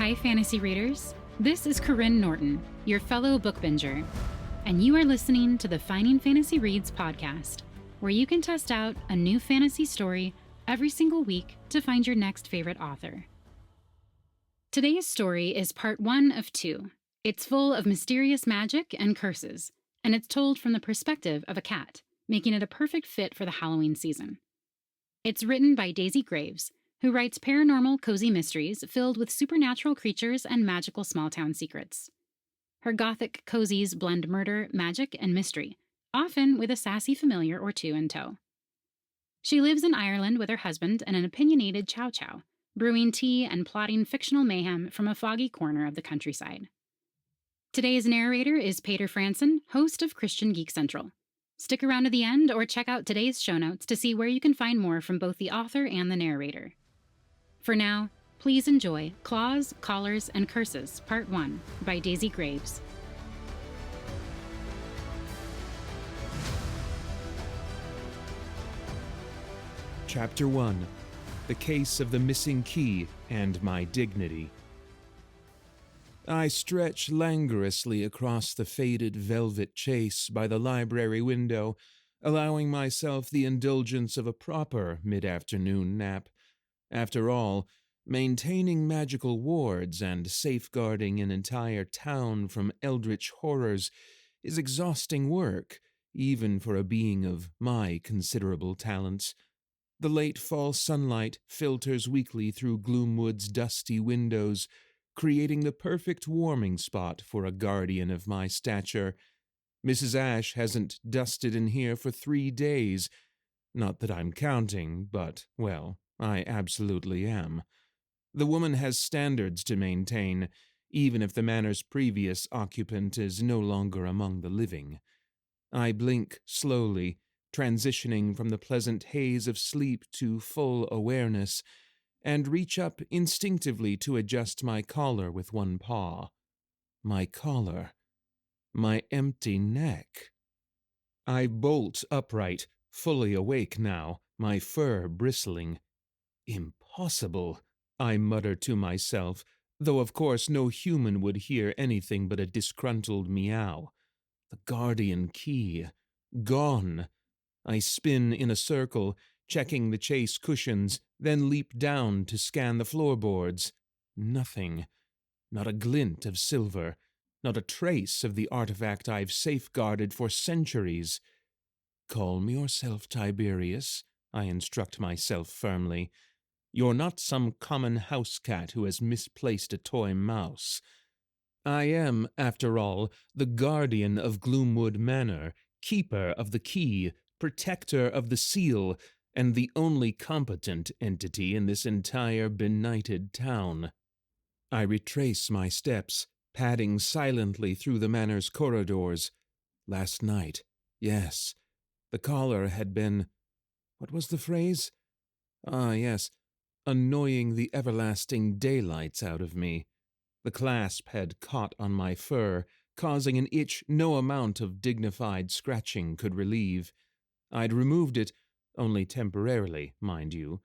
Hi, fantasy readers. This is Corinne Norton, your fellow book binger, and you are listening to the Finding Fantasy Reads podcast, where you can test out a new fantasy story every single week to find your next favorite author. Today's story is part 1 of 2. It's full of mysterious magic and curses, and it's told from the perspective of a cat, making it a perfect fit for the Halloween season. It's written by Daisy Graves, who writes paranormal cozy mysteries filled with supernatural creatures and magical small-town secrets. Her gothic cozies blend murder, magic, and mystery, often with a sassy familiar or two in tow. She lives in Ireland with her husband and an opinionated chow chow, brewing tea and plotting fictional mayhem from a foggy corner of the countryside. Today's narrator is Paeter Frandsen, host of Christian Geek Central. Stick around to the end or check out today's show notes to see where you can find more from both the author and the narrator. For now, please enjoy Claws, Collars, and Curses, Part 1 by Daisy Graves. Chapter 1. The Case of the Missing Key and My Dignity. I stretch languorously across the faded velvet chase by the library window, allowing myself the indulgence of a proper mid-afternoon nap. After all, maintaining magical wards and safeguarding an entire town from eldritch horrors is exhausting work, even for a being of my considerable talents. The late fall sunlight filters weakly through Gloomwood's dusty windows, creating the perfect warming spot for a guardian of my stature. Mrs. Ash hasn't dusted in here for 3 days. Not that I'm counting, but, well, I absolutely am. The woman has standards to maintain, even if the manor's previous occupant is no longer among the living. I blink slowly, transitioning from the pleasant haze of sleep to full awareness, and reach up instinctively to adjust my collar with one paw. My collar. My empty neck. I bolt upright, fully awake now, my fur bristling. Impossible, I mutter to myself, though of course no human would hear anything but a disgruntled meow. The guardian key. Gone. I spin in a circle, checking the chase cushions, then leap down to scan the floorboards. Nothing. Not a glint of silver. Not a trace of the artifact I've safeguarded for centuries. Calm yourself, Tiberius, I instruct myself firmly. You're not some common house cat who has misplaced a toy mouse. I am, after all, the guardian of Gloomwood Manor, keeper of the key, protector of the seal, and the only competent entity in this entire benighted town. I retrace my steps, padding silently through the manor's corridors. Last night, yes, the collar had been— what was the phrase? Ah, yes, annoying the everlasting daylights out of me. The clasp had caught on my fur, causing an itch no amount of dignified scratching could relieve. I'd removed it, only temporarily, mind you,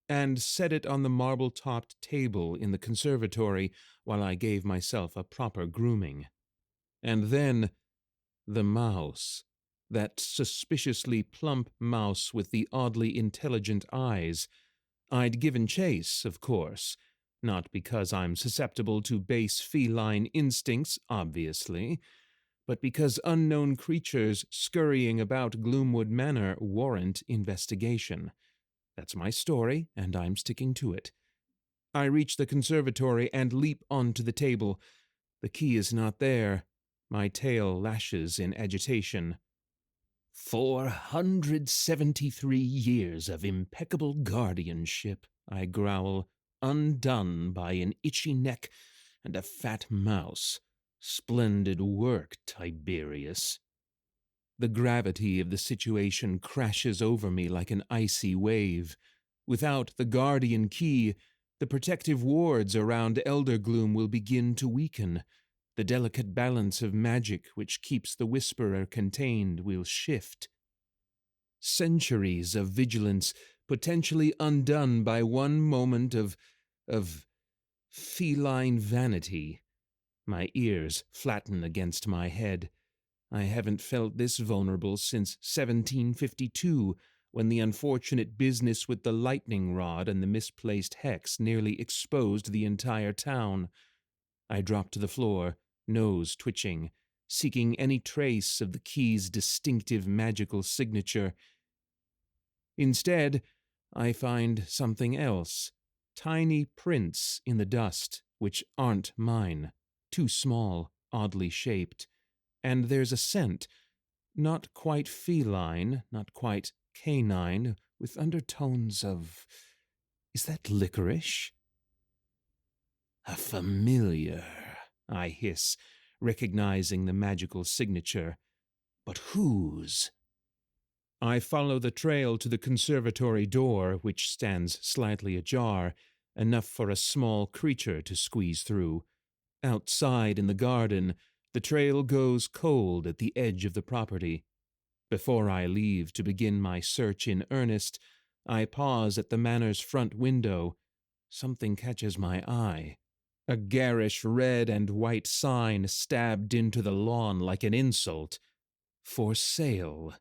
and set it on the marble-topped table in the conservatory while I gave myself a proper grooming. And then, the mouse. That suspiciously plump mouse with the oddly intelligent eyes. I'd given chase, of course, not because I'm susceptible to base feline instincts, obviously, but because unknown creatures scurrying about Gloomwood Manor warrant investigation. That's my story, and I'm sticking to it. I reach the conservatory and leap onto the table. The key is not there. My tail lashes in agitation. 473 years of impeccable guardianship, I growl, undone by an itchy neck and a fat mouse. Splendid work, Tiberius. The gravity of the situation crashes over me like an icy wave. Without the guardian key, the protective wards around Eldergloom will begin to weaken. The delicate balance of magic which keeps the Whisperer contained will shift. Centuries of vigilance potentially undone by one moment of feline vanity. My ears flatten against my head. I haven't felt this vulnerable since 1752, when the unfortunate business with the lightning rod and the misplaced hex nearly exposed the entire town. I drop to the floor, nose twitching, seeking any trace of the key's distinctive magical signature. Instead, I find something else. Tiny prints in the dust, which aren't mine. Too small, oddly shaped. And there's a scent, not quite feline, not quite canine, with undertones of... Is that licorice? A familiar, I hiss, recognizing the magical signature. But whose? I follow the trail to the conservatory door, which stands slightly ajar, enough for a small creature to squeeze through. Outside in the garden, the trail goes cold at the edge of the property. Before I leave to begin my search in earnest, I pause at the manor's front window. Something catches my eye. A garish red and white sign stabbed into the lawn like an insult. For sale.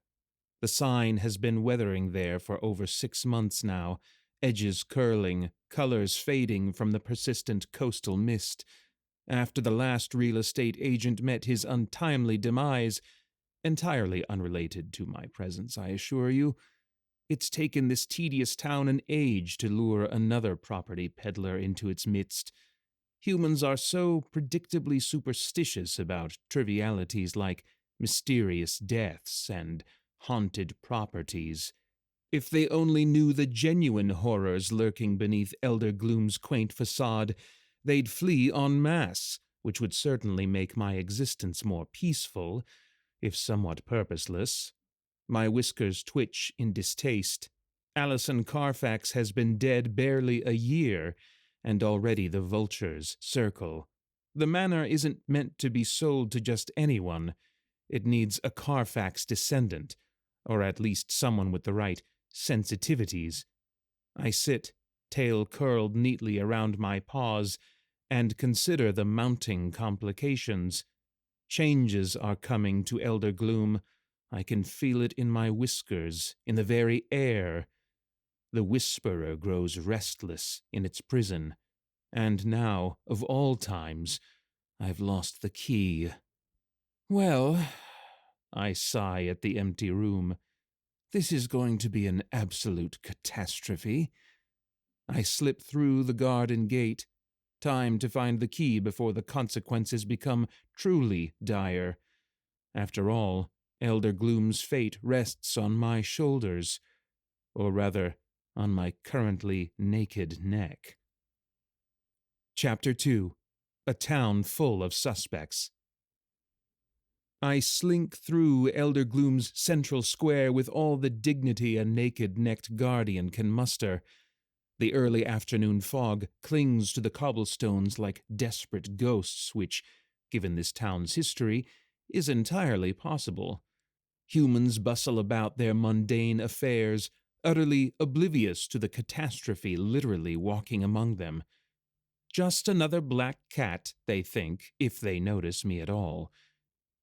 The sign has been weathering there for over 6 months now, edges curling, colors fading from the persistent coastal mist. After the last real estate agent met his untimely demise, entirely unrelated to my presence, I assure you, it's taken this tedious town an age to lure another property peddler into its midst. Humans are so predictably superstitious about trivialities like mysterious deaths and haunted properties. If they only knew the genuine horrors lurking beneath Elder Gloom's quaint facade, they'd flee en masse, which would certainly make my existence more peaceful, if somewhat purposeless. My whiskers twitch in distaste. Allison Carfax has been dead barely a year, and already the vultures circle. The manor isn't meant to be sold to just anyone. It needs a Carfax descendant, or at least someone with the right sensitivities. I sit, tail curled neatly around my paws, and consider the mounting complications. Changes are coming to Elder Gloom. I can feel it in my whiskers, in the very air. The Whisperer grows restless in its prison, and now, of all times, I've lost the key. Well, I sigh at the empty room. This is going to be an absolute catastrophe. I slip through the garden gate. Time to find the key before the consequences become truly dire. After all, Elder Gloom's fate rests on my shoulders, or rather, on my currently naked neck. Chapter 2. A Town Full of Suspects. I slink through Elder Gloom's central square with all the dignity a naked-necked guardian can muster. The early afternoon fog clings to the cobblestones like desperate ghosts, which, given this town's history, is entirely possible. Humans bustle about their mundane affairs, utterly oblivious to the catastrophe literally walking among them. Just another black cat, they think, if they notice me at all.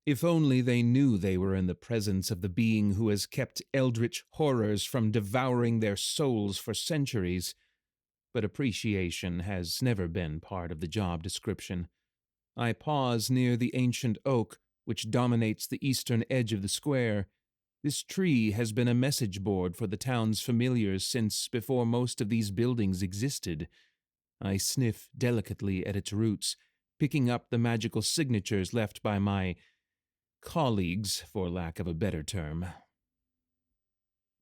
If only they knew they were in the presence of the being who has kept eldritch horrors from devouring their souls for centuries. But appreciation has never been part of the job description. I pause near the ancient oak, which dominates the eastern edge of the square. This tree has been a message board for the town's familiars since before most of these buildings existed. I sniff delicately at its roots, picking up the magical signatures left by my colleagues, for lack of a better term.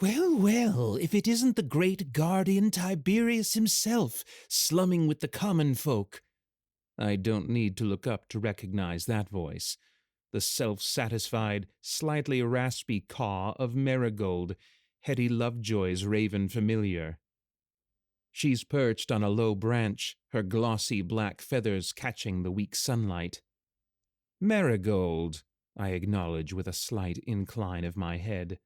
Well, well, if it isn't the great guardian Tiberius himself, slumming with the common folk. I don't need to look up to recognize that voice. The self-satisfied, slightly raspy caw of Marigold, Hetty Lovejoy's raven familiar. She's perched on a low branch, her glossy black feathers catching the weak sunlight. Marigold, I acknowledge with a slight incline of my head.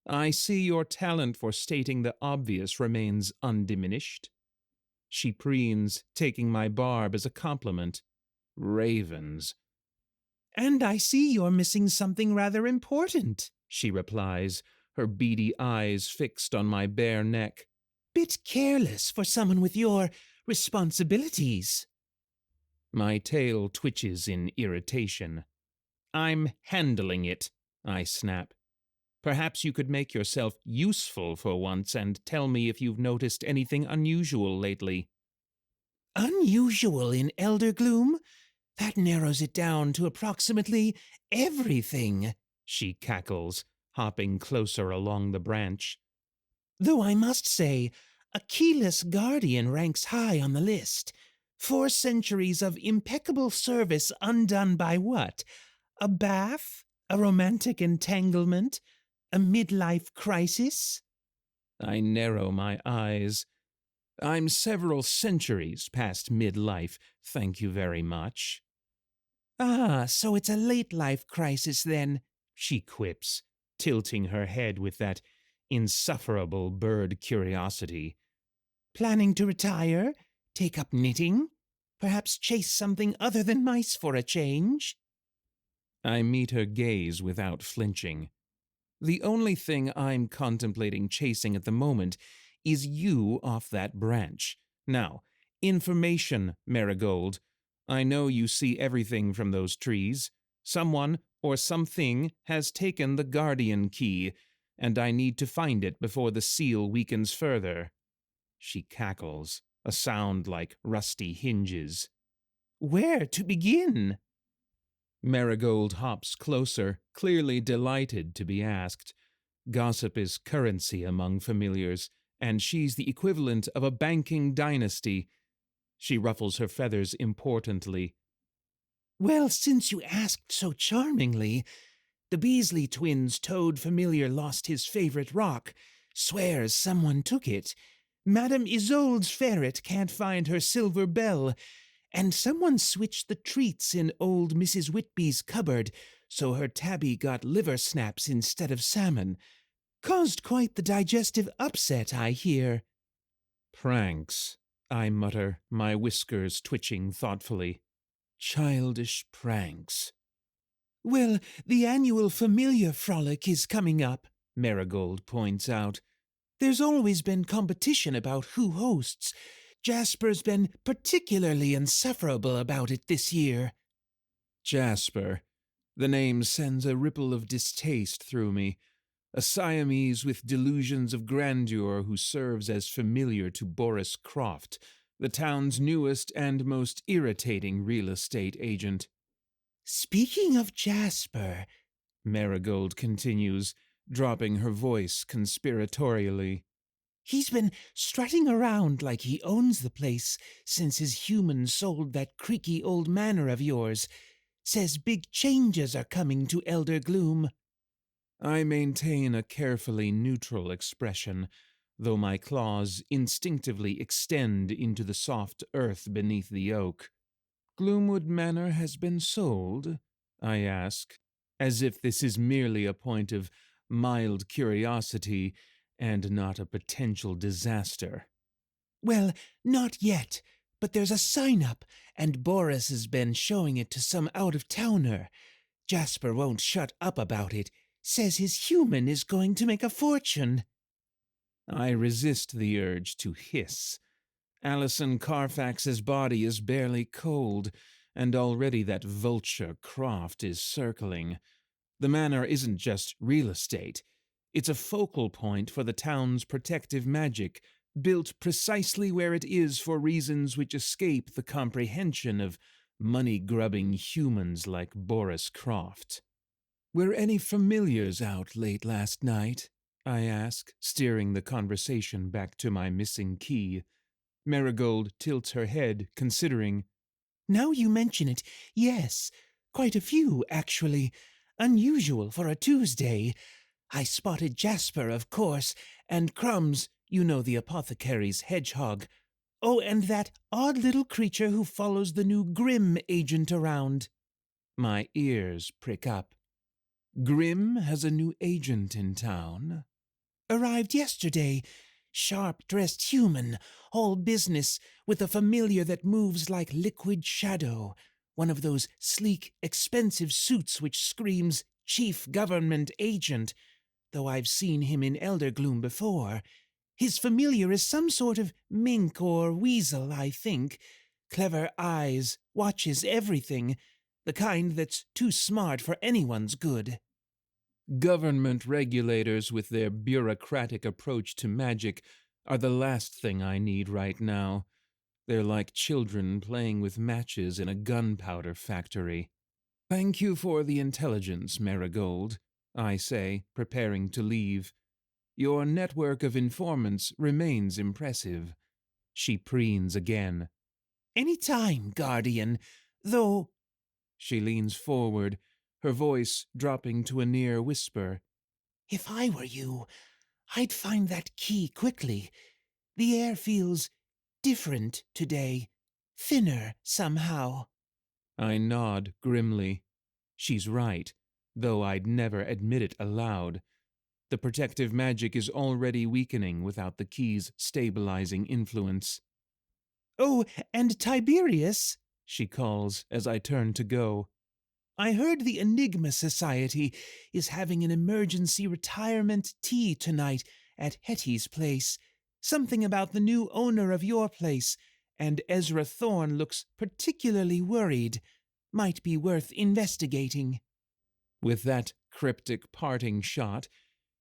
I see your talent for stating the obvious remains undiminished. she preens, taking my barb as a compliment. Ravens. And I see you're missing something rather important, She replies, her beady eyes fixed on my bare neck. Bit careless for someone with your responsibilities. My tail twitches in irritation. I'm handling it, I snap. Perhaps you could make yourself useful for once and tell me if you've noticed anything unusual lately. Unusual in Elder Gloom? That narrows it down to approximately everything, She cackles, hopping closer along the branch. Though I must say, a keyless guardian ranks high on the list. 4 centuries of impeccable service undone by what? A bath? A romantic entanglement? A midlife crisis? I narrow my eyes. I'm several centuries past midlife, thank you very much. Ah, so it's a late-life crisis then, She quips, tilting her head with that insufferable bird curiosity. Planning to retire? Take up knitting? Perhaps chase something other than mice for a change? I meet her gaze without flinching. The only thing I'm contemplating chasing at the moment is you off that branch. Now, information, Marigold. I know you see everything from those trees. Someone or something has taken the guardian key, and I need to find it before the seal weakens further. She cackles, a sound like rusty hinges. Where to begin? Marigold hops closer, clearly delighted to be asked. Gossip is currency among familiars, and she's the equivalent of a banking dynasty. She ruffles her feathers importantly. Well, since you asked so charmingly, the Beasley twins' toad familiar lost his favorite rock, swears someone took it. Madame Isolde's ferret can't find her silver bell, and someone switched the treats in old Mrs. Whitby's cupboard, so her tabby got liver snaps instead of salmon. Caused quite the digestive upset, I hear. Pranks, I mutter, my whiskers twitching thoughtfully. Childish pranks. Well, the annual familiar frolic is coming up, Marigold points out. There's always been competition about who hosts. Jasper's been particularly insufferable about it this year. Jasper. The name sends a ripple of distaste through me. A Siamese with delusions of grandeur who serves as familiar to Boris Croft, the town's newest and most irritating real estate agent. Speaking of Jasper, Marigold continues, dropping her voice conspiratorially. He's been strutting around like he owns the place since his human sold that creaky old manor of yours. Says big changes are coming to Elder Gloom. I maintain a carefully neutral expression, though my claws instinctively extend into the soft earth beneath the oak. Gloomwood Manor has been sold? I ask, as if this is merely a point of mild curiosity and not a potential disaster. Well, not yet, but there's a sign-up, and Boris has been showing it to some out-of-towner. Jasper won't shut up about it. Says his human is going to make a fortune. I resist the urge to hiss. Alison Carfax's body is barely cold, and already that vulture Croft is circling. The manor isn't just real estate. It's a focal point for the town's protective magic, built precisely where it is for reasons which escape the comprehension of money-grubbing humans like Boris Croft. Were any familiars out late last night? I ask, steering the conversation back to my missing key. Marigold tilts her head, considering. Now you mention it, yes, quite a few, actually. Unusual for a Tuesday. I spotted Jasper, of course, and Crumbs, you know, the apothecary's hedgehog. Oh, and that odd little creature who follows the new Grimm agent around. My ears prick up. Grimm has a new agent in town? Arrived yesterday. sharp-dressed human, all business, with a familiar that moves like liquid shadow, one of those sleek, expensive suits which screams chief government agent, though I've seen him in Eldergloom before. His familiar is some sort of mink or weasel, I think. Clever eyes, watches everything, the kind that's too smart for anyone's good. Government regulators with their bureaucratic approach to magic are the last thing I need right now. They're like children playing with matches in a gunpowder factory. Thank you for the intelligence, Marigold, I say, preparing to leave. Your network of informants remains impressive. She preens again. Any time, Guardian, though. She leans forward, her voice dropping to a near whisper. If I were you, I'd find that key quickly. The air feels different today, thinner somehow. I nod grimly. She's right, though I'd never admit it aloud. The protective magic is already weakening without the key's stabilizing influence. Oh, and Tiberius, she calls as I turn to go. I heard the Enigma Society is having an emergency retirement tea tonight at Hetty's place. Something about the new owner of your place, and Ezra Thorne looks particularly worried. Might be worth investigating. With that cryptic parting shot,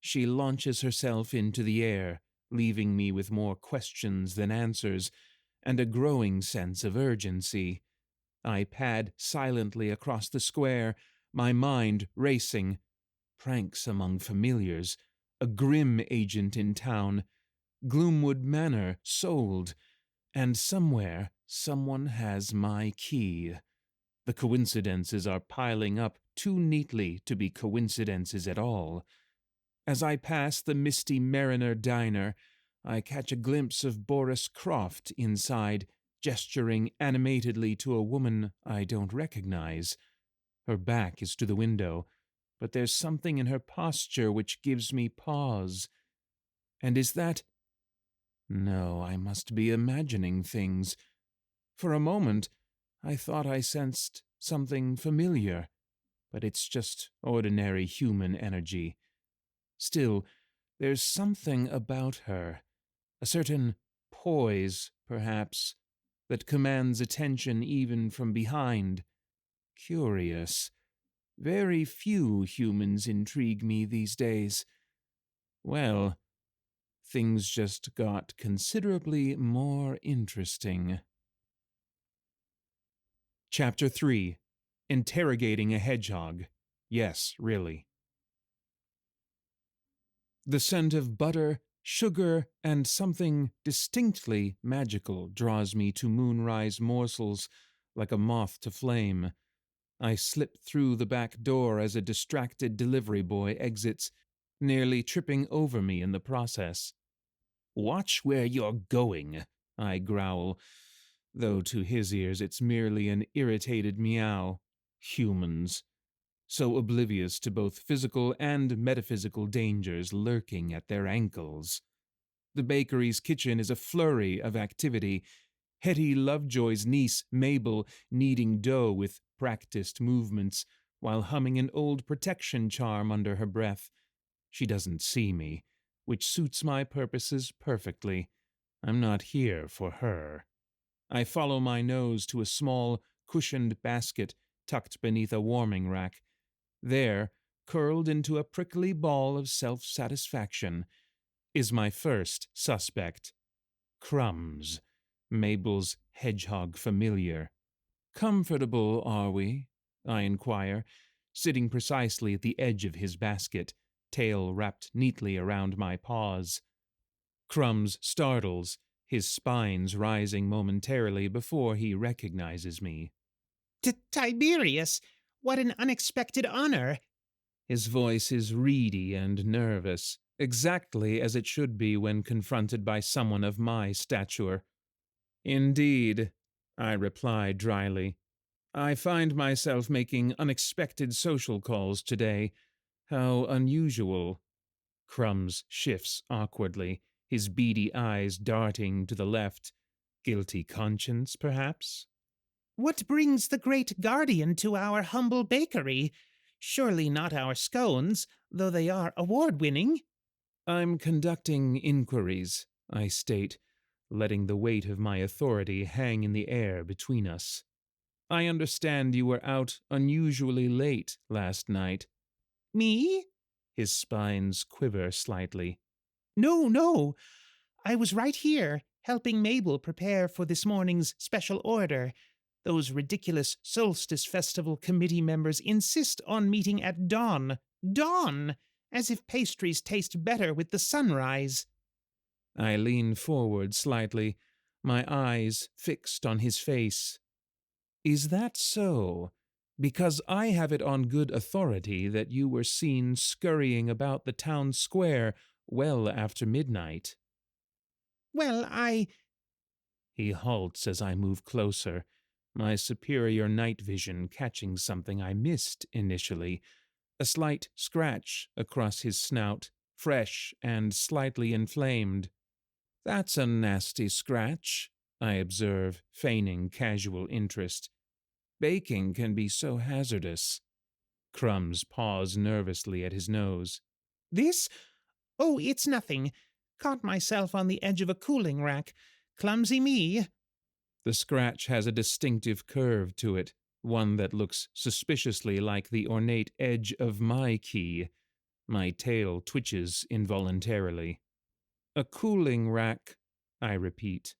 she launches herself into the air, leaving me with more questions than answers, and a growing sense of urgency. I pad silently across the square, my mind racing. Pranks among familiars, a grim agent in town, Gloomwood Manor sold, and somewhere someone has my key. The coincidences are piling up too neatly to be coincidences at all. As I pass the misty Mariner diner, I catch a glimpse of Boris Croft inside, gesturing animatedly to a woman I don't recognize. Her back is to the window, but there's something in her posture which gives me pause. And is that... No, I must be imagining things. For a moment, I thought I sensed something familiar, but it's just ordinary human energy. Still, there's something about her, a certain poise, perhaps, that commands attention even from behind. Curious. Very few humans intrigue me these days. Well, things just got considerably more interesting. Chapter 3. Interrogating a Hedgehog. Yes, really. The scent of butter, sugar, and something distinctly magical draws me to moonrise morsels like a moth to flame. I slip through the back door as a distracted delivery boy exits, nearly tripping over me in the process. "Watch where you're going," I growl, though to his ears it's merely an irritated meow. Humans. So oblivious to both physical and metaphysical dangers lurking at their ankles. The bakery's kitchen is a flurry of activity. Hetty Lovejoy's niece, Mabel, kneading dough with practiced movements, while humming an old protection charm under her breath. She doesn't see me, which suits my purposes perfectly. I'm not here for her. I follow my nose to a small, cushioned basket tucked beneath a warming rack. There, curled into a prickly ball of self-satisfaction, is my first suspect. Crumbs, Mabel's hedgehog familiar. "Comfortable, are we?" I inquire, sitting precisely at the edge of his basket, tail wrapped neatly around my paws. Crumbs startles, his spines rising momentarily before he recognizes me. Tiberius, what an unexpected honor. His voice is reedy and nervous, exactly as it should be when confronted by someone of my stature. "Indeed," I reply dryly. "I find myself making unexpected social calls today. How unusual." Crumbs shifts awkwardly, his beady eyes darting to the left. Guilty conscience, perhaps? What brings the great guardian to our humble bakery? Surely not our scones, though they are award-winning. I'm conducting inquiries, I state, letting the weight of my authority hang in the air between us. I understand you were out unusually late last night. Me? His spines quiver slightly. No. I was right here, helping Mabel prepare for this morning's special order. Those ridiculous Solstice Festival committee members insist on meeting at dawn. Dawn! As if pastries taste better with the sunrise. I lean forward slightly, my eyes fixed on his face. Is that so? Because I have it on good authority that you were seen scurrying about the town square well after midnight. Well, He halts as I move closer, my superior night vision catching something I missed initially, a slight scratch across his snout, fresh and slightly inflamed. That's a nasty scratch, I observe, feigning casual interest. Baking can be so hazardous. Crumbs paws nervously at his nose. This? Oh, it's nothing. Caught myself on the edge of a cooling rack. Clumsy me. The scratch has a distinctive curve to it, one that looks suspiciously like the ornate edge of my key. My tail twitches involuntarily. A cooling rack, I repeat.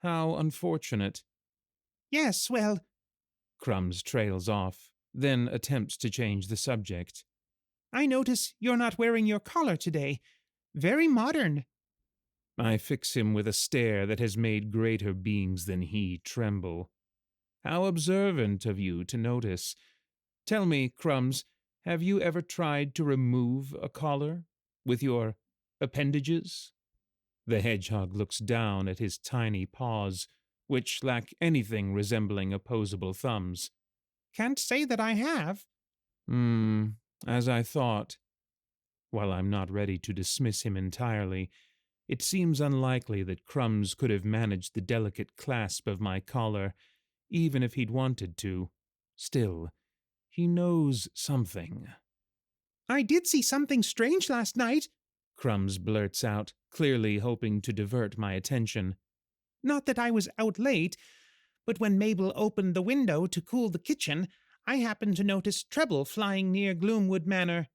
How unfortunate. Yes, well... Crumbs trails off, then attempts to change the subject. I notice you're not wearing your collar today. Very modern. I fix him with a stare that has made greater beings than he tremble. How observant of you to notice. Tell me, Crumbs, have you ever tried to remove a collar? With your appendages? The hedgehog looks down at his tiny paws, which lack anything resembling opposable thumbs. Can't say that I have. As I thought. While I'm not ready to dismiss him entirely, it seems unlikely that Crumbs could have managed the delicate clasp of my collar, even if he'd wanted to. Still, he knows something. I did see something strange last night, Crumbs blurts out, clearly hoping to divert my attention. Not that I was out late, but when Mabel opened the window to cool the kitchen, I happened to notice Treble flying near Gloomwood Manor.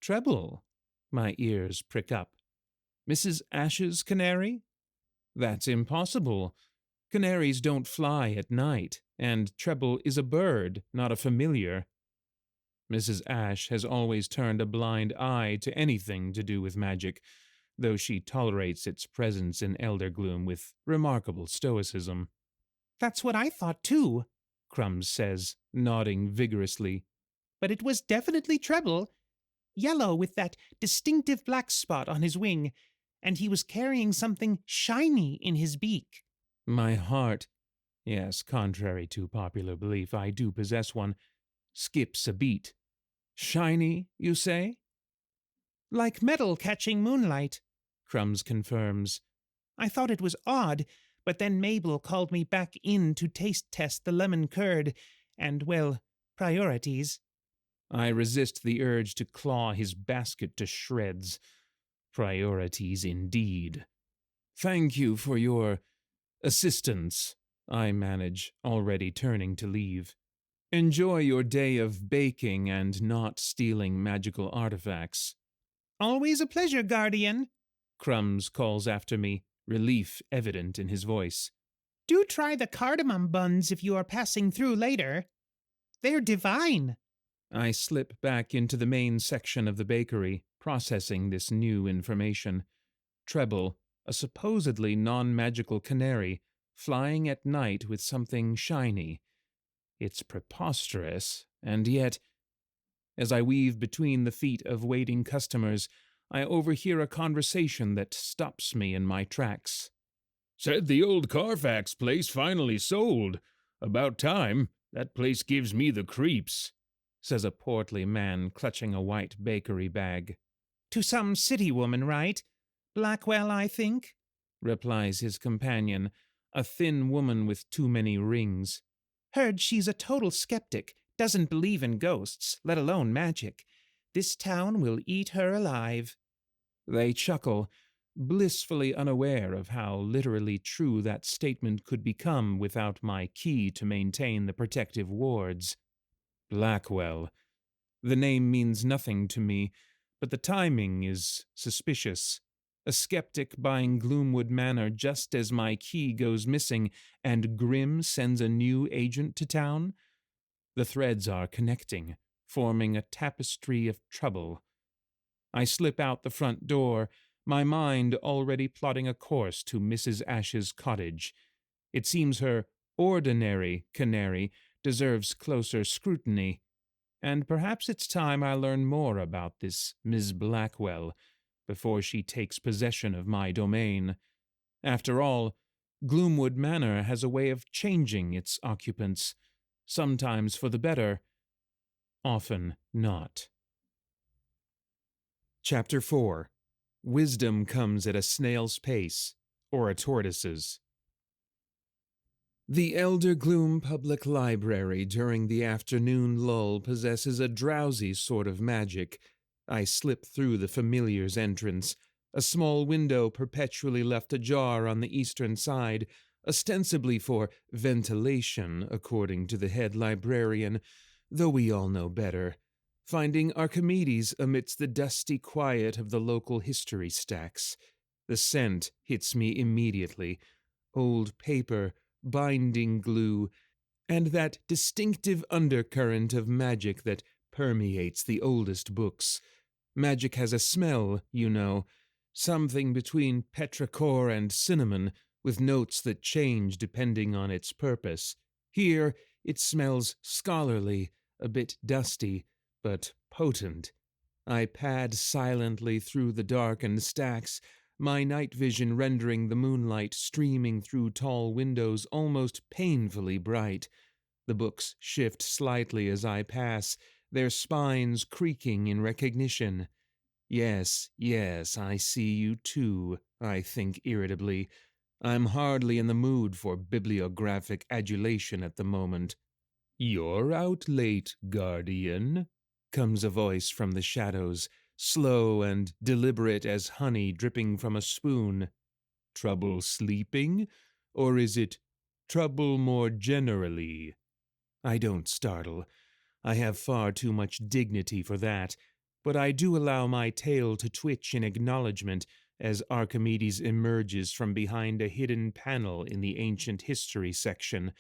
Treble? My ears prick up. Mrs. Ash's canary? That's impossible. Canaries don't fly at night, and Treble is a bird, not a familiar. Mrs. Ash has always turned a blind eye to anything to do with magic, though she tolerates its presence in Eldergloom with remarkable stoicism. That's what I thought, too, Crumbs says, nodding vigorously. But it was definitely Treble, yellow with that distinctive black spot on his wing, and he was carrying something shiny in his beak. My heart, yes, contrary to popular belief, I do possess one, skips a beat. Shiny, you say? Like metal catching moonlight, Crumbs confirms. I thought it was odd, but then Mabel called me back in to taste test the lemon curd, and, well, priorities. I resist the urge to claw his basket to shreds. Priorities indeed. Thank you for your assistance, I manage, already turning to leave. Enjoy your day of baking and not stealing magical artifacts. Always a pleasure, Guardian, Crumbs calls after me, relief evident in his voice. Do try the cardamom buns if you are passing through later. They're divine. I slip back into the main section of the bakery, processing this new information. Treble, a supposedly non-magical canary, flying at night with something shiny. It's preposterous, and yet, as I weave between the feet of waiting customers, I overhear a conversation that stops me in my tracks. Said the old Carfax place finally sold. About time. That place gives me the creeps, says a portly man clutching a white bakery bag. To some city woman, right? Blackwell, I think, replies his companion, a thin woman with too many rings. Heard she's a total skeptic, doesn't believe in ghosts, let alone magic. This town will eat her alive. They chuckle, blissfully unaware of how literally true that statement could become without my key to maintain the protective wards. Blackwell. The name means nothing to me, but the timing is suspicious. A skeptic buying Gloomwood Manor just as my key goes missing and Grimm sends a new agent to town? The threads are connecting, forming a tapestry of trouble. I slip out the front door, my mind already plotting a course to Mrs. Ash's cottage. It seems her ordinary canary deserves closer scrutiny, and perhaps it's time I learn more about this Miss Blackwell before she takes possession of my domain. After all, Gloomwood Manor has a way of changing its occupants, sometimes for the better, often not. Chapter 4. Wisdom comes at a snail's pace, or a tortoise's. The Elder Gloom Public Library during the afternoon lull possesses a drowsy sort of magic. I slip through the familiar's entrance, a small window perpetually left ajar on the eastern side, ostensibly for ventilation, according to the head librarian, though we all know better, finding Archimedes amidst the dusty quiet of the local history stacks. The scent hits me immediately. Old paper, binding glue, and that distinctive undercurrent of magic that permeates the oldest books. Magic has a smell, you know, something between petrichor and cinnamon, with notes that change depending on its purpose. Here it smells scholarly, a bit dusty, but potent. I pad silently through the darkened stacks, my night vision rendering the moonlight streaming through tall windows almost painfully bright. The books shift slightly as I pass, their spines creaking in recognition. Yes, I see you too, I think irritably. I'm hardly in the mood for bibliographic adulation at the moment. You're out late, guardian, comes a voice from the shadows, slow and deliberate as honey dripping from a spoon. Trouble sleeping? Or is it trouble more generally? I don't startle. I have far too much dignity for that, but I do allow my tail to twitch in acknowledgement as Archimedes emerges from behind a hidden panel in the ancient history section.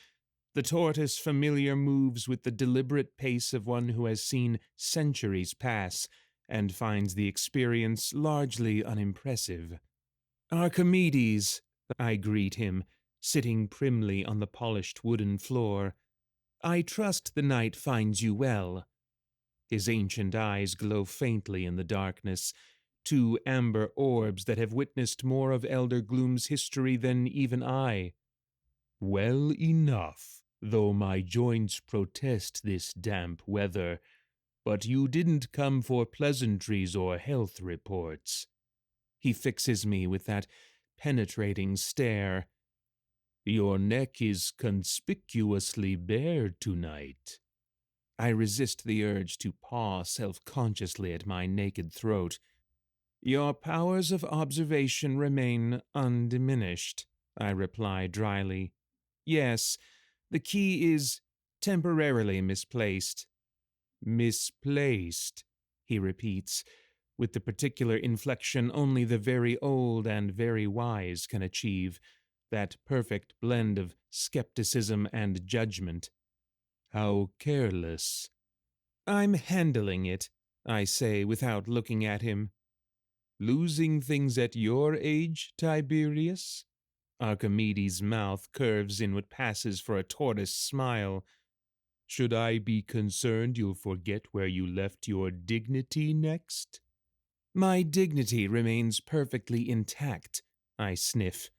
The tortoise familiar moves with the deliberate pace of one who has seen centuries pass and finds the experience largely unimpressive. Archimedes, I greet him, sitting primly on the polished wooden floor. I trust the night finds you well. His ancient eyes glow faintly in the darkness, two amber orbs that have witnessed more of Elder Gloom's history than even I. Well enough, though my joints protest this damp weather, but you didn't come for pleasantries or health reports. He fixes me with that penetrating stare. Your neck is conspicuously bare tonight. I resist the urge to paw self-consciously at my naked throat. Your powers of observation remain undiminished, I reply dryly. Yes, the key is temporarily misplaced. Misplaced, he repeats, with the particular inflection only the very old and very wise can achieve, that perfect blend of skepticism and judgment. How careless. I'm handling it, I say without looking at him. Losing things at your age, Tiberius? Archimedes' mouth curves in what passes for a tortoise smile. Should I be concerned you'll forget where you left your dignity next? My dignity remains perfectly intact, I sniff.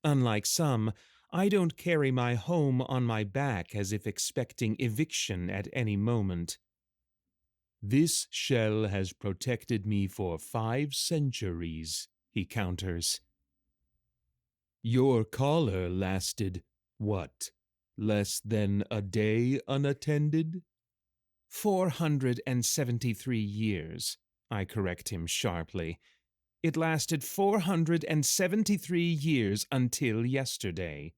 Unlike some, I don't carry my home on my back as if expecting eviction at any moment. This shell has protected me for 5 centuries, he counters. Your caller lasted, what, less than a day unattended? 473 years, I correct him sharply. It lasted 473 years until yesterday.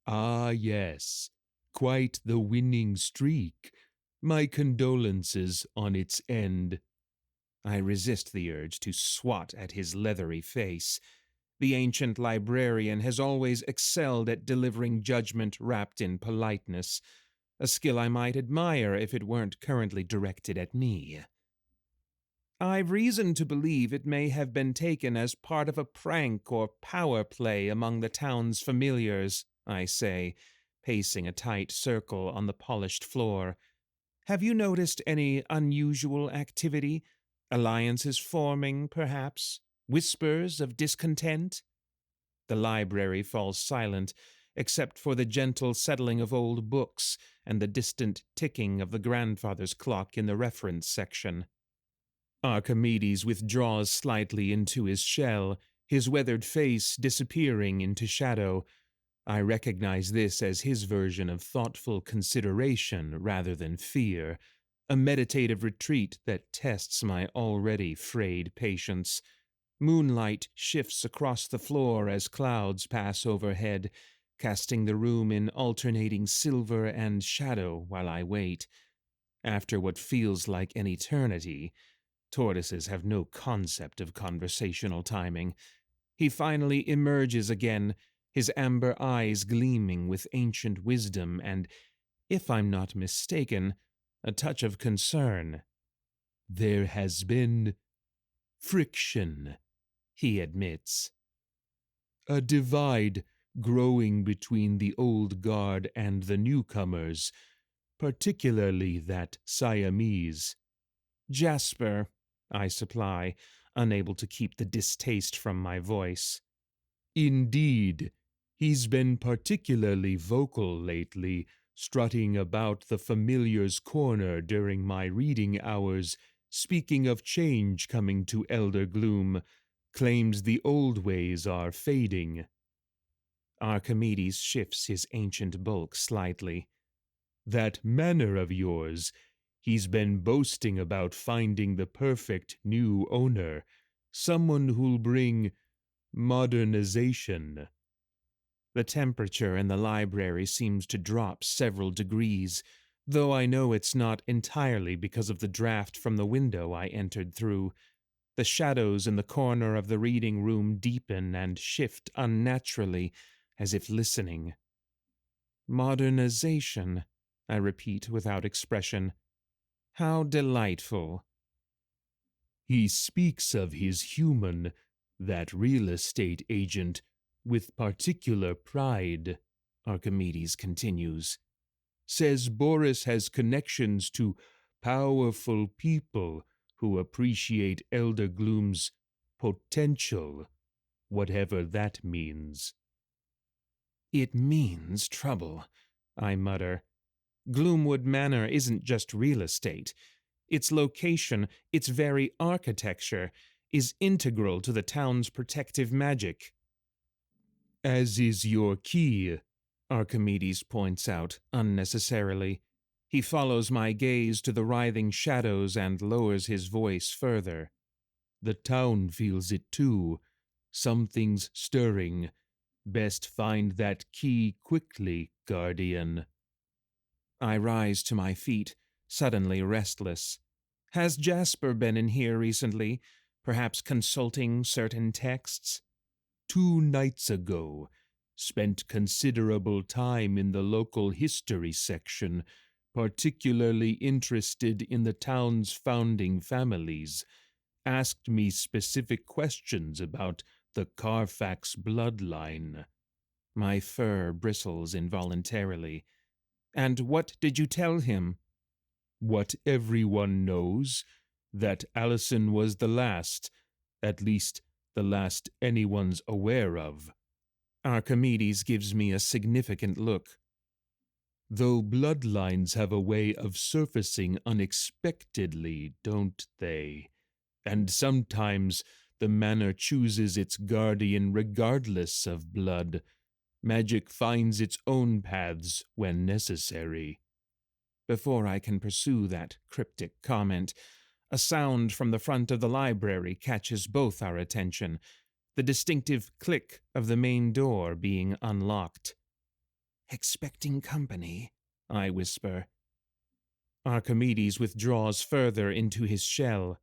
Ah, yes, quite the winning streak. My condolences on its end. I resist the urge to swat at his leathery face. The ancient librarian has always excelled at delivering judgment wrapped in politeness, a skill I might admire if it weren't currently directed at me. I've reason to believe it may have been taken as part of a prank or power play among the town's familiars, I say, pacing a tight circle on the polished floor. Have you noticed any unusual activity? Alliances forming, perhaps? Whispers of discontent? The library falls silent, except for the gentle settling of old books and the distant ticking of the grandfather's clock in the reference section. Archimedes withdraws slightly into his shell, his weathered face disappearing into shadow. I recognize this as his version of thoughtful consideration rather than fear, a meditative retreat that tests my already frayed patience. Moonlight shifts across the floor as clouds pass overhead, casting the room in alternating silver and shadow while I wait. After what feels like an eternity, tortoises have no concept of conversational timing. He finally emerges again, his amber eyes gleaming with ancient wisdom and, if I'm not mistaken, a touch of concern. There has been friction, he admits. A divide growing between the old guard and the newcomers, particularly that Siamese. Jasper, I supply, unable to keep the distaste from my voice. Indeed, he's been particularly vocal lately, strutting about the familiar's corner during my reading hours, speaking of change coming to Elder Gloom, claims the old ways are fading. Archimedes shifts his ancient bulk slightly. That manner of yours, he's been boasting about finding the perfect new owner, someone who'll bring modernization. The temperature in the library seems to drop several degrees, though I know it's not entirely because of the draft from the window I entered through. The shadows in the corner of the reading room deepen and shift unnaturally, as if listening. Modernization, I repeat without expression. How delightful. He speaks of his human, that real estate agent, with particular pride, Archimedes continues. Says Boris has connections to powerful people who appreciate Elder Gloom's potential, whatever that means. It means trouble, I mutter. Gloomwood Manor isn't just real estate. Its location, its very architecture, is integral to the town's protective magic. As is your key, Archimedes points out unnecessarily. He follows my gaze to the writhing shadows and lowers his voice further. The town feels it too. Something's stirring. Best find that key quickly, Guardian. I rise to my feet, suddenly restless. Has Jasper been in here recently, perhaps consulting certain texts? 2 nights ago. Spent considerable time in the local history section, particularly interested in the town's founding families. Asked me specific questions about the Carfax bloodline. My fur bristles involuntarily. And what did you tell him? What everyone knows, that Allison was the last, at least the last anyone's aware of. Archimedes gives me a significant look. Though bloodlines have a way of surfacing unexpectedly, don't they? And sometimes The manor chooses its guardian regardless of blood. Magic finds its own paths when necessary. Before I can pursue that cryptic comment, a sound from the front of the library catches both our attention, the distinctive click of the main door being unlocked. "Expecting company?" I whisper. Archimedes withdraws further into his shell.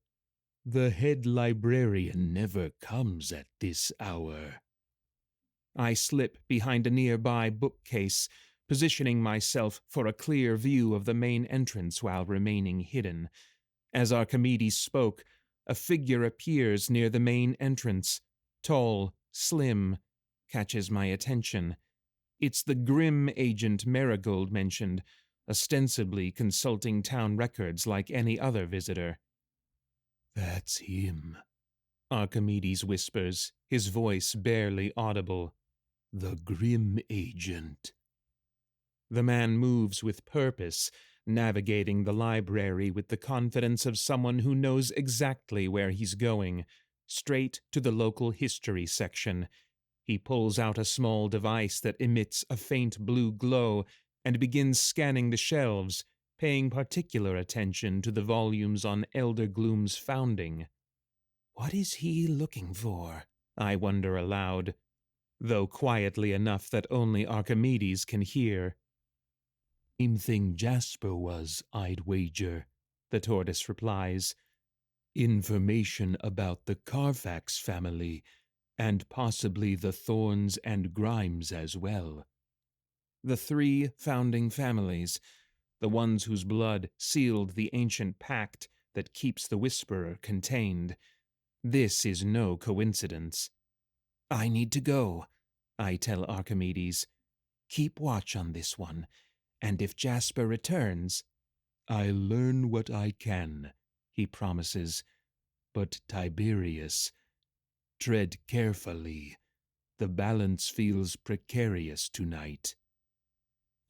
The head librarian never comes at this hour. I slip behind a nearby bookcase, positioning myself for a clear view of the main entrance while remaining hidden. As Archimedes spoke, a figure appears near the main entrance, tall, slim, catches my attention. It's the grim agent Marigold mentioned, ostensibly consulting town records like any other visitor. That's him, Archimedes whispers, his voice barely audible. The grim agent. The man moves with purpose, navigating the library with the confidence of someone who knows exactly where he's going, straight to the local history section. He pulls out a small device that emits a faint blue glow and begins scanning the shelves, paying particular attention to the volumes on Elder Gloom's founding. What is he looking for? I wonder aloud, though quietly enough that only Archimedes can hear. Same thing Jasper was, I'd wager, the tortoise replies. Information about the Carfax family, and possibly the Thorns and Grimes as well. The three founding families, the ones whose blood sealed the ancient pact that keeps the Whisperer contained. This is no coincidence. I need to go, I tell Archimedes. Keep watch on this one, and if Jasper returns, I'll learn what I can, he promises. But Tiberius, tread carefully. The balance feels precarious tonight.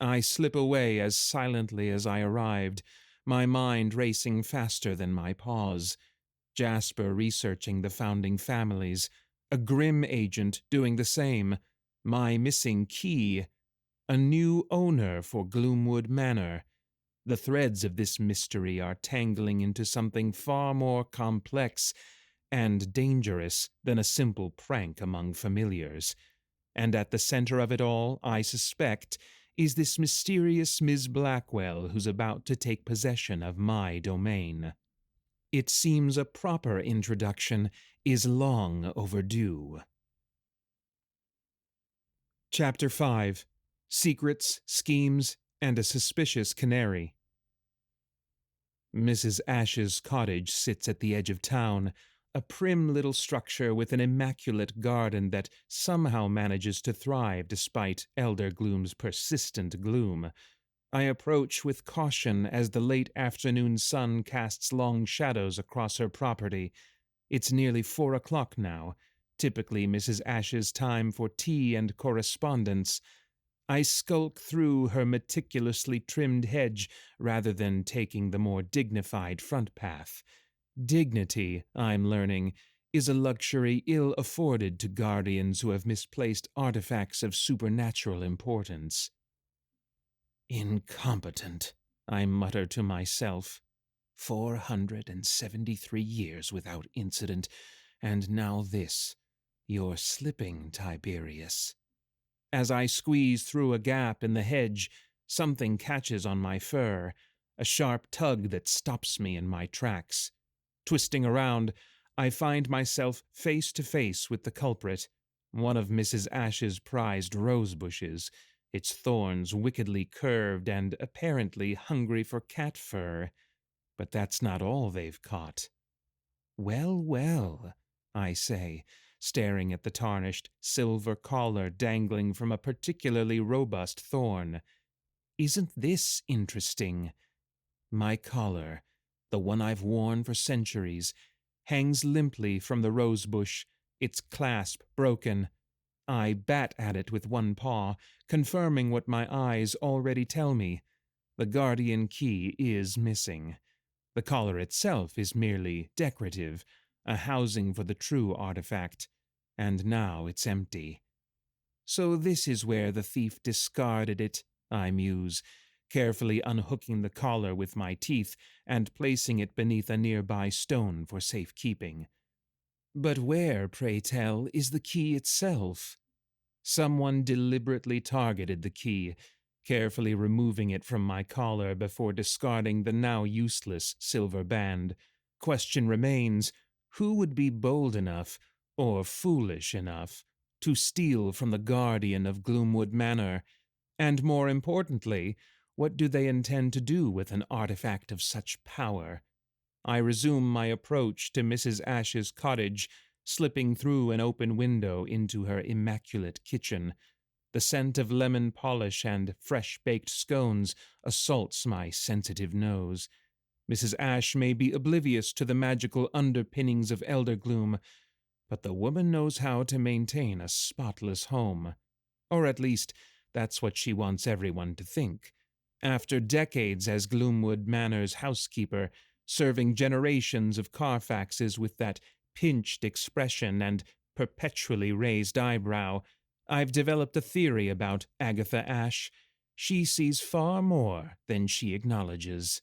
I slip away as silently as I arrived, my mind racing faster than my paws. Jasper researching the founding families, a grim agent doing the same, my missing key, a new owner for Gloomwood Manor. The threads of this mystery are tangling into something far more complex and dangerous than a simple prank among familiars. And at the center of it all, I suspect, is this mysterious Ms. Blackwell who's about to take possession of my domain. It seems a proper introduction is long overdue. Chapter 5. Secrets, Schemes, and a Suspicious Canary. Mrs. Ash's cottage sits at the edge of town, a prim little structure with an immaculate garden that somehow manages to thrive despite Elder Gloom's persistent gloom. I approach with caution as the late afternoon sun casts long shadows across her property. It's nearly 4 o'clock now, typically Mrs. Ash's time for tea and correspondence. I skulk through her meticulously trimmed hedge rather than taking the more dignified front path. Dignity, I'm learning, is a luxury ill afforded to guardians who have misplaced artifacts of supernatural importance. Incompetent, I mutter to myself. 473 years without incident, and now this. You're slipping, Tiberius. As I squeeze through a gap in the hedge, something catches on my fur, a sharp tug that stops me in my tracks. Twisting around, I find myself face to face with the culprit, one of Mrs. Ash's prized rose bushes, its thorns wickedly curved and apparently hungry for cat fur. But that's not all they've caught. Well, well, I say, staring at the tarnished silver collar dangling from a particularly robust thorn. Isn't this interesting? My collar, the one I've worn for centuries, hangs limply from the rose bush, its clasp broken. I bat at it with one paw, confirming what my eyes already tell me. The guardian key is missing. The collar itself is merely decorative, a housing for the true artifact, and now it's empty. So this is where the thief discarded it, I muse, carefully unhooking the collar with my teeth and placing it beneath a nearby stone for safekeeping. But where, pray tell, is the key itself? Someone deliberately targeted the key, carefully removing it from my collar before discarding the now useless silver band. Question remains, who would be bold enough, or foolish enough, to steal from the guardian of Gloomwood Manor? And more importantly, what do they intend to do with an artifact of such power? I resume my approach to Mrs. Ash's cottage, slipping through an open window into her immaculate kitchen. The scent of lemon polish and fresh-baked scones assaults my sensitive nose. Mrs. Ash may be oblivious to the magical underpinnings of Eldergloom, but the woman knows how to maintain a spotless home. Or at least, that's what she wants everyone to think. After decades as Gloomwood Manor's housekeeper, serving generations of Carfaxes with that pinched expression and perpetually raised eyebrow, I've developed a theory about Agatha Ash. She sees far more than she acknowledges.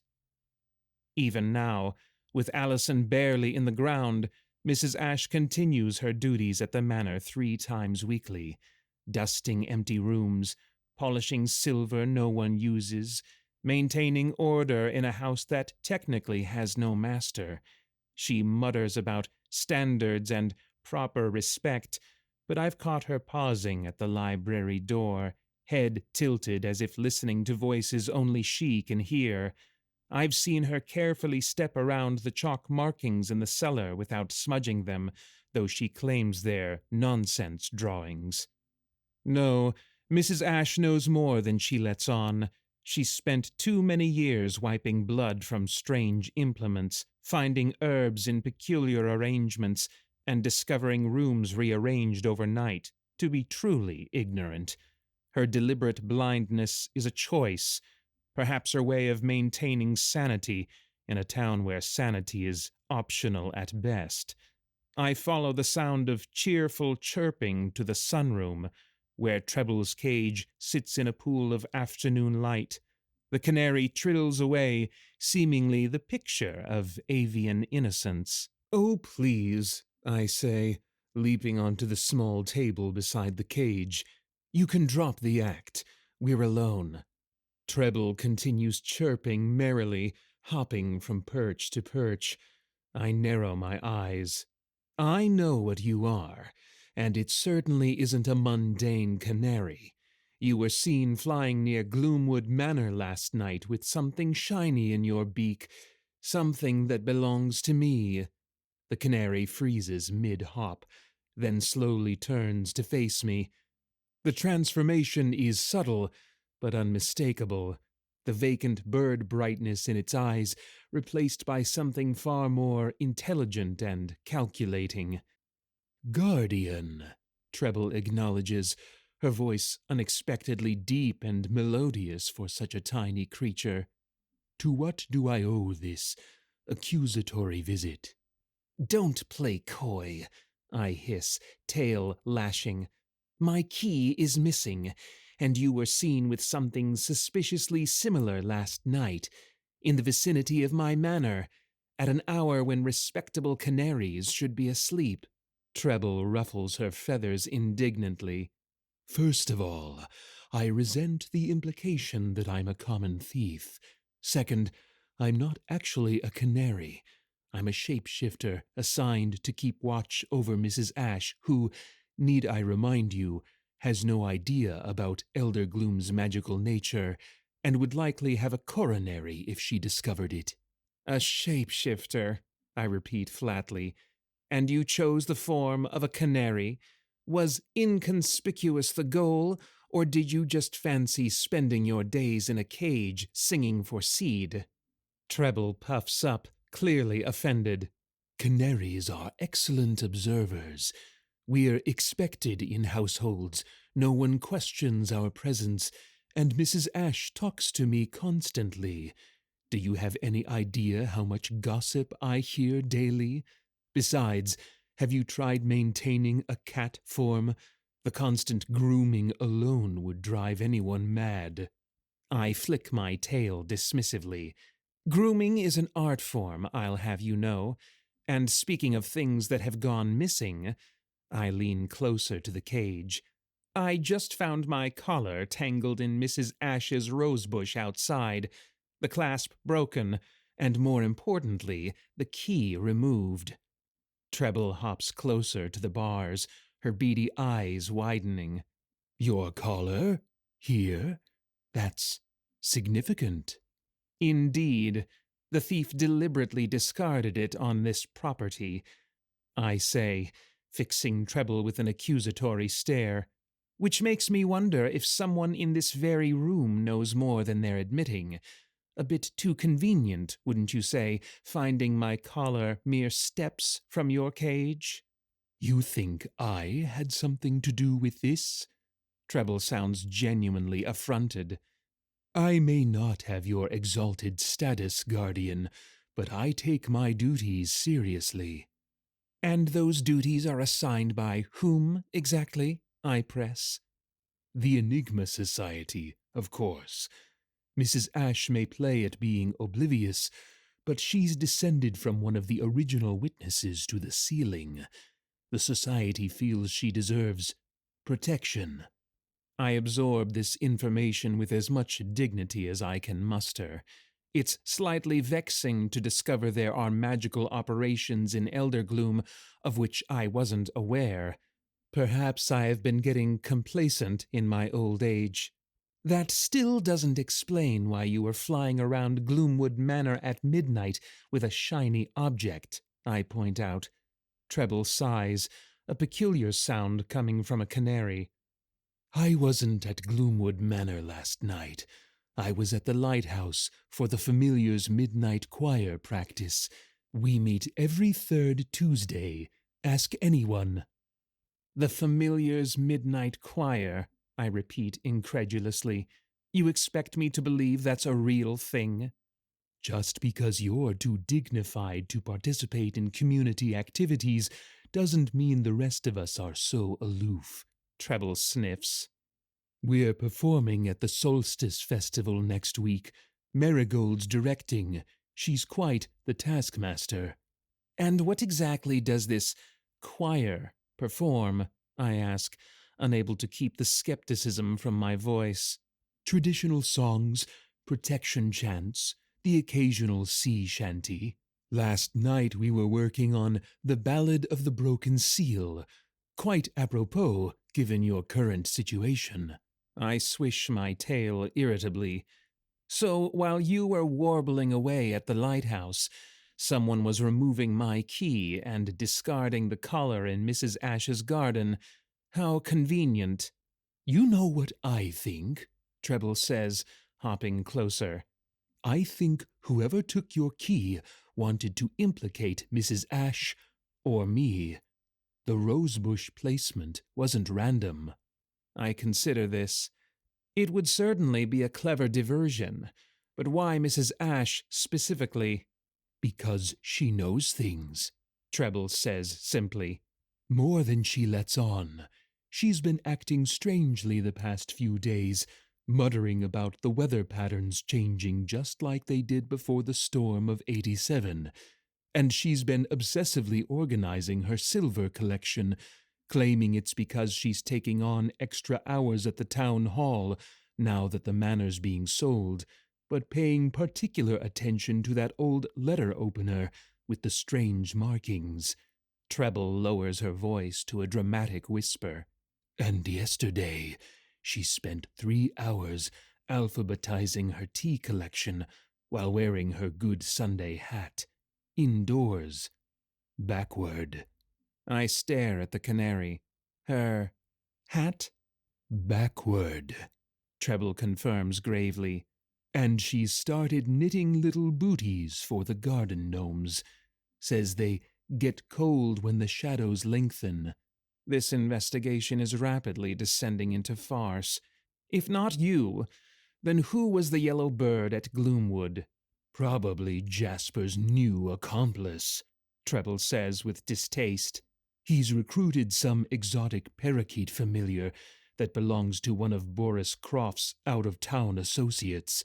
Even now, with Allison barely in the ground, Mrs. Ash continues her duties at the manor 3 times weekly, dusting empty rooms, polishing silver no one uses, maintaining order in a house that technically has no master. She mutters about standards and proper respect, but I've caught her pausing at the library door, head tilted as if listening to voices only she can hear. I've seen her carefully step around the chalk markings in the cellar without smudging them, though she claims they're nonsense drawings. No, Mrs. Ash knows more than she lets on. She's spent too many years wiping blood from strange implements, finding herbs in peculiar arrangements, and discovering rooms rearranged overnight to be truly ignorant. Her deliberate blindness is a choice, perhaps her way of maintaining sanity in a town where sanity is optional at best. I follow the sound of cheerful chirping to the sunroom, where Treble's cage sits in a pool of afternoon light. The canary trills away, seemingly the picture of avian innocence. "Oh, please," I say, leaping onto the small table beside the cage. "You can drop the act. We're alone." Treble continues chirping merrily, hopping from perch to perch. I narrow my eyes. "I know what you are, and it certainly isn't a mundane canary. You were seen flying near Gloomwood Manor last night with something shiny in your beak, something that belongs to me." The canary freezes mid-hop, then slowly turns to face me. The transformation is subtle, but unmistakable, the vacant bird brightness in its eyes replaced by something far more intelligent and calculating. "Guardian," Treble acknowledges, her voice unexpectedly deep and melodious for such a tiny creature. "To what do I owe this accusatory visit?" "Don't play coy," I hiss, tail lashing. "My key is missing, and you were seen with something suspiciously similar last night, in the vicinity of my manor, at an hour when respectable canaries should be asleep." Treble ruffles her feathers indignantly. "First of all, I resent the implication that I'm a common thief. Second, I'm not actually a canary. I'm a shapeshifter assigned to keep watch over Mrs. Ash, who, need I remind you, has no idea about Eldergloom's magical nature, and would likely have a coronary if she discovered it." "A shapeshifter," I repeat flatly. "And you chose the form of a canary? Was inconspicuous the goal, or did you just fancy spending your days in a cage singing for seed?" Treble puffs up, clearly offended. "Canaries are excellent observers. We're expected in households. No one questions our presence, and Mrs. Ash talks to me constantly. Do you have any idea how much gossip I hear daily? Besides, have you tried maintaining a cat form? The constant grooming alone would drive anyone mad. I flick my tail dismissively. Grooming is an art form, I'll have you know. And speaking of things that have gone missing, I lean closer to the cage. I just found my collar tangled in Mrs. Ash's rosebush outside, the clasp broken, and more importantly, the key removed. Treble hops closer to the bars, her beady eyes widening. Your collar? Here? That's significant. Indeed, the thief deliberately discarded it on this property, I say, fixing Treble with an accusatory stare, which makes me wonder if someone in this very room knows more than they're admitting. A bit too convenient, wouldn't you say, finding my collar mere steps from your cage? You think I had something to do with this? Treble sounds genuinely affronted. I may not have your exalted status, Guardian, but I take my duties seriously. And those duties are assigned by whom, exactly? I press. The Enigma Society, of course. Mrs. Ash may play at being oblivious, but she's descended from one of the original witnesses to the sealing. The Society feels she deserves protection. I absorb this information with as much dignity as I can muster. It's slightly vexing to discover there are magical operations in Eldergloom of which I wasn't aware. Perhaps I have been getting complacent in my old age. That still doesn't explain why you were flying around Gloomwood Manor at midnight with a shiny object, I point out. Treble sighs, a peculiar sound coming from a canary. I wasn't at Gloomwood Manor last night. I was at the lighthouse for the Familiar's midnight choir practice. We meet every third Tuesday. Ask anyone. The Familiar's midnight choir, I repeat incredulously. You expect me to believe that's a real thing? Just because you're too dignified to participate in community activities doesn't mean the rest of us are so aloof. Treble sniffs. We're performing at the Solstice Festival next week. Marigold's directing. She's quite the taskmaster. And what exactly does this choir perform? I ask, unable to keep the skepticism from my voice. Traditional songs, protection chants, the occasional sea shanty. Last night we were working on The Ballad of the Broken Seal. Quite apropos, given your current situation. I swish my tail irritably. So while you were warbling away at the lighthouse, someone was removing my key and discarding the collar in Mrs. Ash's garden. How convenient. You know what I think, Treble says, hopping closer. I think whoever took your key wanted to implicate Mrs. Ash or me. The rosebush placement wasn't random. I consider this. It would certainly be a clever diversion, but why Mrs. Ash specifically? Because she knows things, Treble says simply. More than she lets on. She's been acting strangely the past few days, muttering about the weather patterns changing just like they did before the storm of '87. And she's been obsessively organizing her silver collection, claiming it's because she's taking on extra hours at the town hall now that the manor's being sold, but paying particular attention to that old letter opener with the strange markings. Treble lowers her voice to a dramatic whisper. And yesterday, she spent 3 hours alphabetizing her tea collection while wearing her good Sunday hat. Indoors. Backward. I stare at the canary. Her hat? Backward, Treble confirms gravely. And she's started knitting little booties for the garden gnomes. Says they get cold when the shadows lengthen. This investigation is rapidly descending into farce. If not you, then who was the yellow bird at Gloomwood? Probably Jasper's new accomplice. Treble says with distaste. He's recruited some exotic parakeet familiar that belongs to one of Boris Croft's out-of-town associates.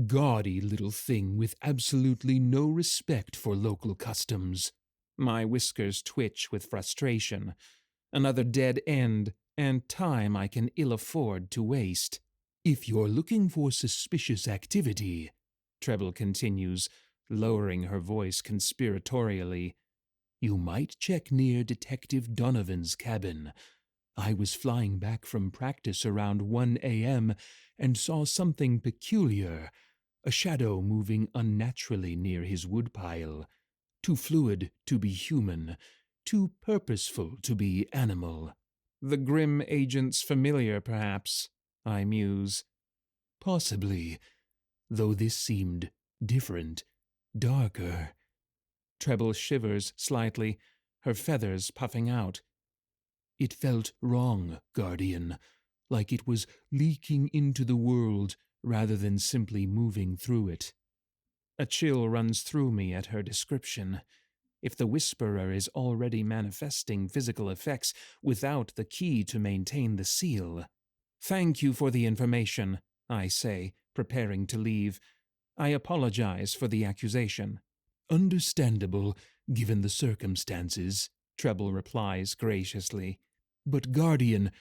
Gaudy little thing with absolutely no respect for local customs. My whiskers twitch with frustration. Another dead end, and time I can ill afford to waste. If you're looking for suspicious activity, Treble continues, lowering her voice conspiratorially, you might check near Detective Donovan's cabin. I was flying back from practice around 1 a.m. and saw something peculiar, a shadow moving unnaturally near his woodpile. Too fluid to be human, too purposeful to be animal. The grim agent's familiar, perhaps, I muse. Possibly, though this seemed different, darker. Treble shivers slightly, her feathers puffing out. It felt wrong, Guardian, like it was leaking into the world rather than simply moving through it. A chill runs through me at her description. If the Whisperer is already manifesting physical effects without the key to maintain the seal. Thank you for the information, I say, preparing to leave. I apologize for the accusation. Understandable, given the circumstances, Treble replies graciously. But Guardian,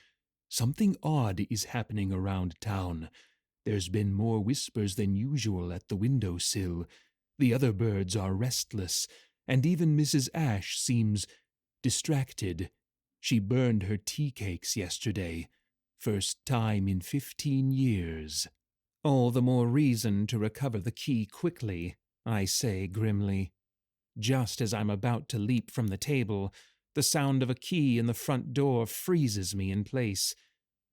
something odd is happening around town. There's been more whispers than usual at the windowsill. The other birds are restless, and even Mrs. Ash seems distracted. She burned her tea cakes yesterday. First time in 15 years. All the more reason to recover the key quickly, I say grimly. Just as I'm about to leap from the table, the sound of a key in the front door freezes me in place.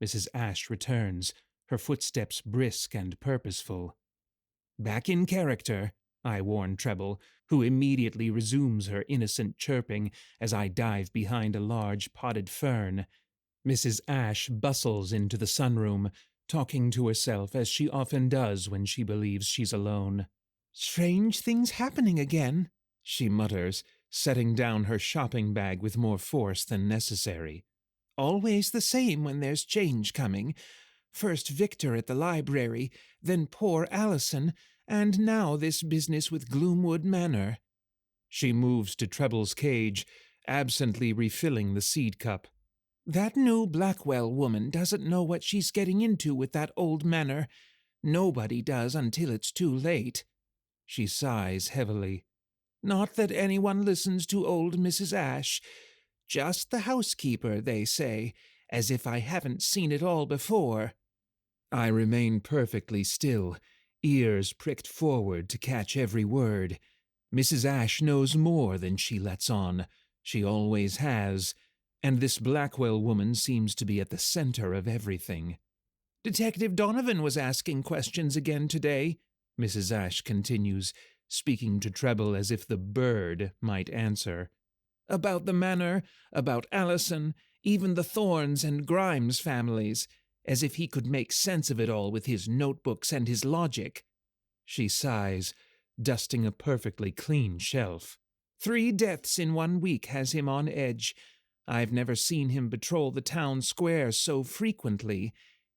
Mrs. Ash returns, her footsteps brisk and purposeful. Back in character, I warn Treble, who immediately resumes her innocent chirping as I dive behind a large potted fern. Mrs. Ash bustles into the sunroom, talking to herself as she often does when she believes she's alone. Strange things happening again, she mutters, setting down her shopping bag with more force than necessary. Always the same when there's change coming. First Victor at the library, then poor Allison, and now this business with Gloomwood Manor. She moves to Treble's cage, absently refilling the seed cup. That new Blackwell woman doesn't know what she's getting into with that old manor. Nobody does until it's too late. She sighs heavily. Not that anyone listens to old Mrs. Ash. Just the housekeeper, they say, as if I haven't seen it all before. I remain perfectly still, ears pricked forward to catch every word. Mrs. Ash knows more than she lets on. She always has. And this Blackwell woman seems to be at the center of everything. Detective Donovan was asking questions again today, Mrs. Ash continues, speaking to Treble as if the bird might answer. About the manor, about Allison, even the Thorns and Grimes families, as if he could make sense of it all with his notebooks and his logic. She sighs, dusting a perfectly clean shelf. 3 deaths in 1 week has him on edge. I've never seen him patrol the town square so frequently.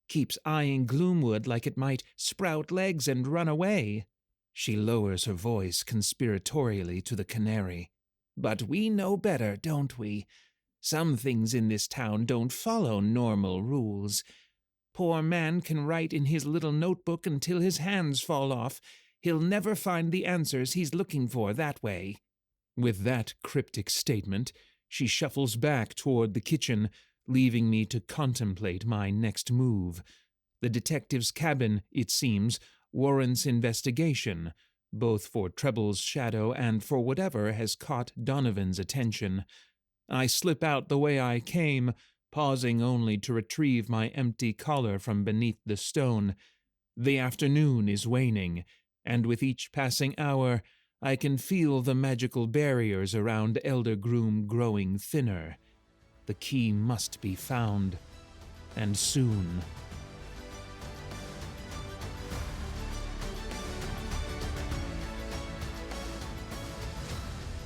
Keeps eyeing Gloomwood like it might sprout legs and run away. She lowers her voice conspiratorially to the canary. But we know better, don't we? Some things in this town don't follow normal rules. Poor man can write in his little notebook until his hands fall off. He'll never find the answers he's looking for that way. With that cryptic statement, she shuffles back toward the kitchen, leaving me to contemplate my next move. The detective's cabin, it seems, warrants investigation, both for Treble's shadow and for whatever has caught Donovan's attention. I slip out the way I came, pausing only to retrieve my empty collar from beneath the stone. The afternoon is waning, and with each passing hour, I can feel the magical barriers around Elder Groom growing thinner. The key must be found, and soon.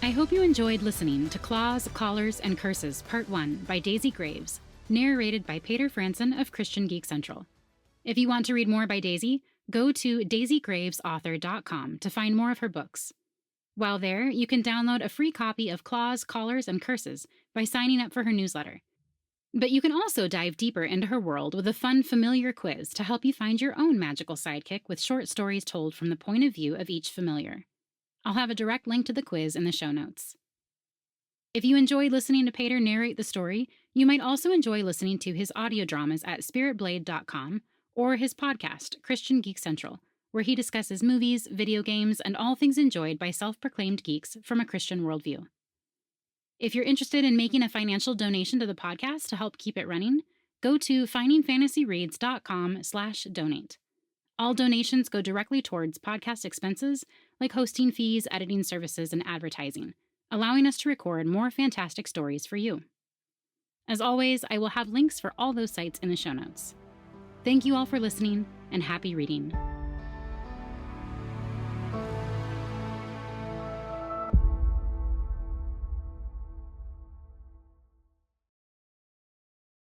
I hope you enjoyed listening to Claws, Collars, and Curses Part 1 by Daisy Graves, narrated by Paeter Frandsen of Christian Geek Central. If you want to read more by Daisy, go to daisygravesauthor.com to find more of her books. While there, you can download a free copy of Claws, Collars, and Curses by signing up for her newsletter. But you can also dive deeper into her world with a fun, familiar quiz to help you find your own magical sidekick with short stories told from the point of view of each familiar. I'll have a direct link to the quiz in the show notes. If you enjoyed listening to Paeter narrate the story, you might also enjoy listening to his audio dramas at spiritblade.com or his podcast, Christian Geek Central, where he discusses movies, video games, and all things enjoyed by self-proclaimed geeks from a Christian worldview. If you're interested in making a financial donation to the podcast to help keep it running, go to findingfantasyreads.com/donate. All donations go directly towards podcast expenses like hosting fees, editing services, and advertising, allowing us to record more fantastic stories for you. As always, I will have links for all those sites in the show notes. Thank you all for listening, and happy reading.